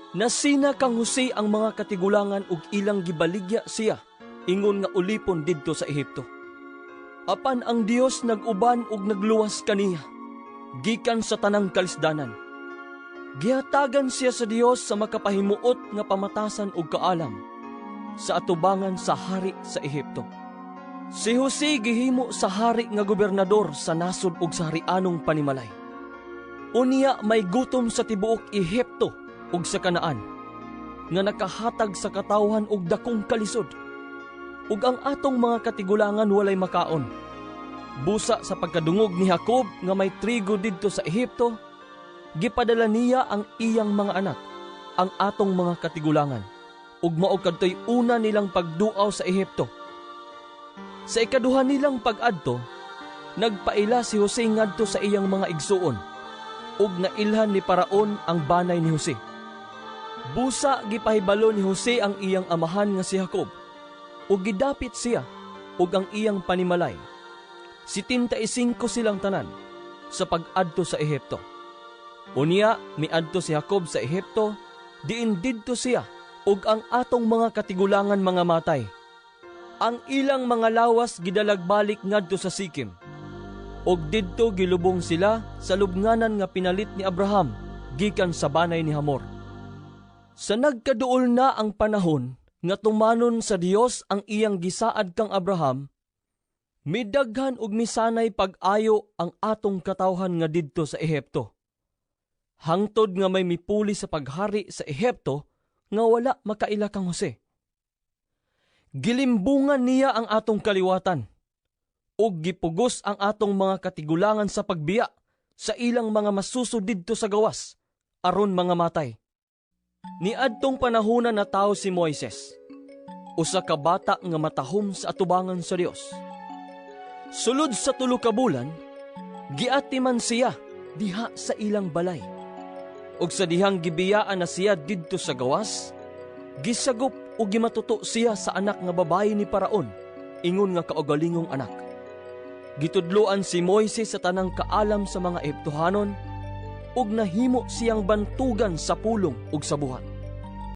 Nasina kang Jose ang mga katigulangan ug ilang gibaligya siya, ingon nga ulipon didto sa Ehipto. Apan ang Dios nag-uban ug nagluwas kaniya, gikan sa tanang kalisdanan. Gihatagan siya sa Dios sa makapahimuot nga pamatasan ug kaalam sa atubangan sa hari sa Ehipto. Si Jose gihimo sa hari nga gobernador sa nasod ug sa harianong panimalay. Unya may gutom sa tibuok Ehipto ug sa Kanaan, nga nakahatag sa katawhan ug dakong kalisod. Ug ang atong mga katigulangan walay makaon. Busa sa pagkadungog ni Jacob nga may trigo didto sa Ehipto, gipadala niya ang iyang mga anak, ang atong mga katigulangan, ug mao kadtoy una nilang pagduaw sa Ehipto. Sa ikaduha nilang pag-adto, nagpaila si Jose ngadto sa iyang mga igsuon, ug nailhan ni Paraon ang banay ni Jose. Busa gipahibalo ni Jose ang iyang amahan nga si Jacob, ug gidapit siya ug ang iyang panimalay. 75 silang tanan sa pag-adto sa Ehipto. Unya miadto si Jacob sa Ehipto, diin didto siya ug ang atong mga katigulangan mga matay. Ang ilang mga lawas gidalagbalik ngadto sa Sikim, ug didto gilubong sila sa lubnganan nga pinalit ni Abraham gikan sa banay ni Hamor. Sa nagkaduol na ang panahon nga tumanon sa Dios ang iyang gisaad kang Abraham, midaghan ug misanay pag-ayo ang atong katawhan nga didto sa Ehipto. Hangtod nga may mipuli sa paghari sa Ehipto nga wala makaila kang Jose. Gilimbungan niya ang atong kaliwatan ug gipugos ang atong mga katigulangan sa pagbiya sa ilang mga masusud didto sa gawas aron mga matay. Niadtong panahona na tao si Moises, usa ka bata nga matahom sa atubangan sa Dios. Sulod sa 3 ka bulan, giatiman siya diha sa ilang balay. Ug sa dihang gibiyaan na siya didto sa gawas, gisagop o gimatuto siya sa anak nga babae ni Paraon, ingon nga kaugalingong anak. Gitudloan si Moises sa tanang kaalam sa mga Ehiptohanon, ug nahimo siyang bantugan sa pulong ug sa buhat.